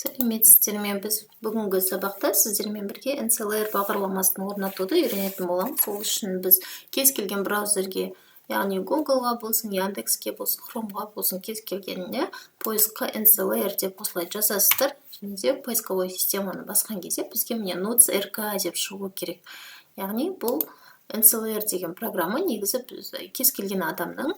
Сәлеметсіздер ме? Біз бүгінгі сабақта сіздермен бірге NCLR бағдарламасын орнатуды үйренетін боламыз. Сол үшін біз кез келген браузерге, яғни Google-ға болсын, Яндекске болсын, Chrome-ға болсын, кез келгеніне поискқа NCLR деп осылай жазасыздар. Және де поисковой системаны басқан кезде бізге міне Notes RK деп шығу керек. Яғни бұл NCLR деген программа негізі кез келген адамның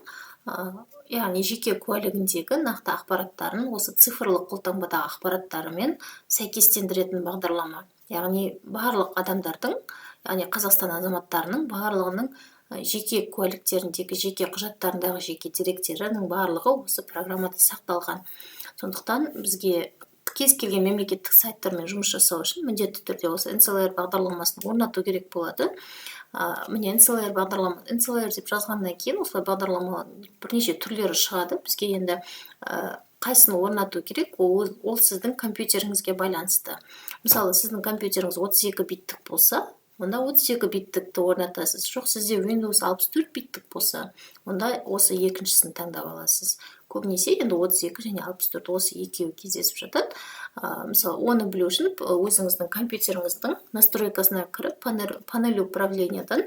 яғни жеке куәлігіндегі нақты ақпараттарын осы цифрлық қолтаңбадағы ақпараттарымен сәйкестендіретін бағдарлама. Яғни барлық адамдардың, яғни Қазақстан азаматтарының барлығының жеке куәліктеріндегі, жеке құжаттарындағы жеке деректерінің барлығы осы программада сақталған. Сондықтан бізге кез келген мемлекеттік сайттармен жұмыс жасау үшін міндетті түрде осы NCLR бағдарламасын орнату керек болады. Міне NCLR бағдарлама, NCLR деп жазғаннан кейін осылай бағдарлама бірнеше түрлері шығады. Бізге енді қайсыны орнату керек, ол сіздің компьютеріңізге байланысты. Мысалы, сіздің компьютеріңіз 32 биттік болса, онда 32 биттікті орнатасыз. Жоқ, сізде Windows 64 биттік болса, онда осы екіншісін таңдап аласыз. Көбінесе енді 32 және 64 осы екеуі кездесіп жатады. Мысалы, оны білу үшін өзіңіздің компьютеріңіздің настройкасына кіріп, панель управлениядан,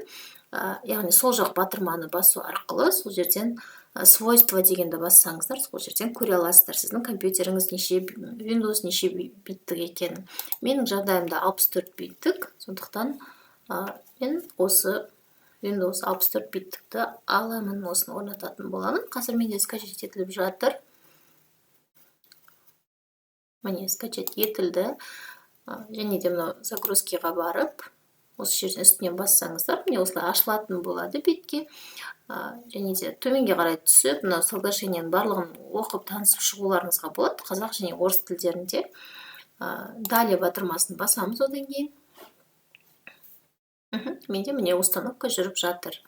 яғни сол жақ батырманы басу арқылы сол жерден свойства дегенді бассаңыздар, сол жерден көре аласыздар сіздің компьютеріңіз Windows неше биттік екенін. Менің жағдайымда 64 биттік, сондықтан мен осы Windows 64 биттікті аламын, осыны орнататын боламын. Қазір менде скачать етіліп жатыр. Міне скачать етілді. Және де мынау загрузкиға барып, осы жерден үстінен бассаңыздар, міне осылай ашылатын болады бетке. Және де төменге қарай түсіп, мынау соглашениенің барлығын оқып танысып шығуларыңызға болады, қазақ және орыс тілдерінде. Далее батырмасын басамыз одан кейін. Менде міне установка жүріп жатыр.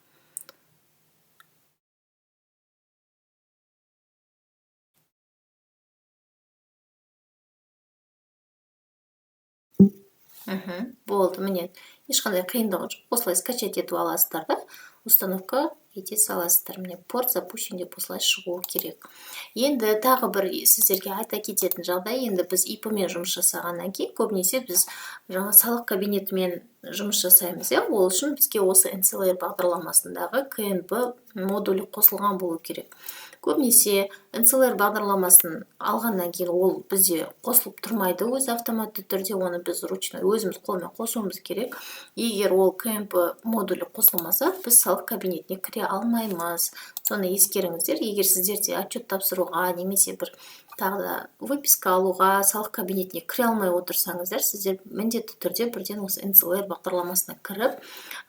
Болды, міне ешқандай қиындығы жоқ. Осылай скачать етіп аласыздар да, установка ете саласыздар. Міне порт запущен деп осылай шығуы керек. Енді тағы бір сіздерге айта кететін жағдай, енді біз IP-мен жұмыс жасағаннан кейін көбінесе біз жаңа салық кабинетімен жұмыс жасаймыз. Ол үшін бізге осы NCLR бағдарламасындағы КНП модулі қосылған болу керек. Көбінесе NCLR бағдарламасын алғаннан кейін ол бізде қосылып тұрмайды, өз автоматты түрде оны біз ручной өзіміз қолмен қосуымыз керек. Егер ол КНП модулі қосылмаса, біз салық кабинетіне кіре алмаймыз. Соны ескеріңіздер. Егер сіздерде отчет тапсыруға немесе бір тағы да выписка алуға салық кабинетіне кіре алмай отырсаңыздар, сіздер міндетті түрде бірден осы NCLR бағдарламасына кіріп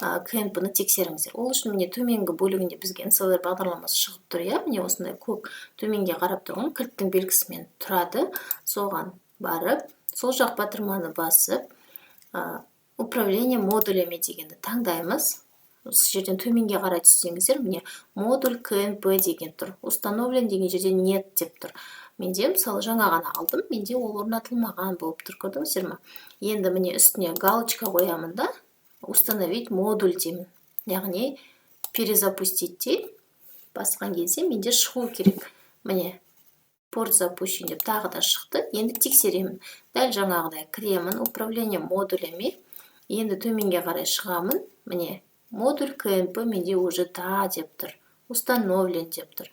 КНП-ны тексеріңіздер. Ол үшін міне төменгі бөлігінде бізге NCLR бағдарламасы шығып тұр, міне осындай көк төменге қарап тұрған кілттің белгісімен тұрады. Соған барып, сол жақ батырманы басып, управление модулями дегенді таңдаймыз. Осы жерден төменге қарай түссеңіздер, міне модуль КНП деген тұр. Установлен деген жерде нет деп тұр. Менде мысалы жаңа ғана алдым, менде ол орнатылмаған болып тұр, көрдіңіздер ме? Енді міне үстіне галочка қоямын да, установить модуль деймін. Яғни перезапустить деймін. Басқан кезде менде шығу керек. Міне порт запущен деп тағы да шықты. Енді тексеремін. Дәл жаңағыдай кіремін, управление модулями. Енді төменге қарай шығамын. Міне модуль КНП менде уже да деп тұр. Установлен деп тұр.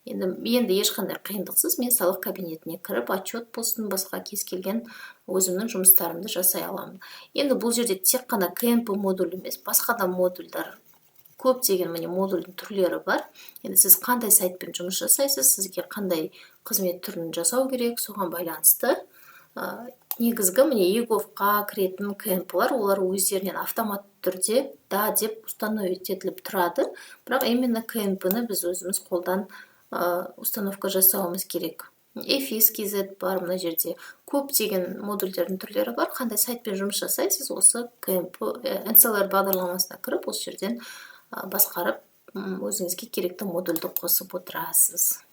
Енді ешқандай қиындықсыз мен салық кабинетіне кіріп, отчет болсын, басқа кез келген өзімнің жұмыстарымды жасай аламын. Енді бұл жерде тек қана КНП модуль емес, басқа да модульдар көптеген міне модульдің түрлері бар. Енді сіз қандай сайтпен жұмыс жасайсыз, сізге қандай қызмет түрін жасау керек, соған байланысты. Негізгі міне ЕГОВ-қа кіретін КНП-лар, олар өздерінен автомат түрде да деп установить етіліп тұрады. Бірақ именно КНП-ны біз өзіміз қолдан установка жасауымыз керек. FS-KZ бар мына жерде. Көптеген модульдердің түрлері бар. Қандай сайтпен жұмыс жасайсыз, осы NCLR бағдарламасына кіріп, осы жерден басқарып, өзіңізге керекті модульді қосып отырасыз.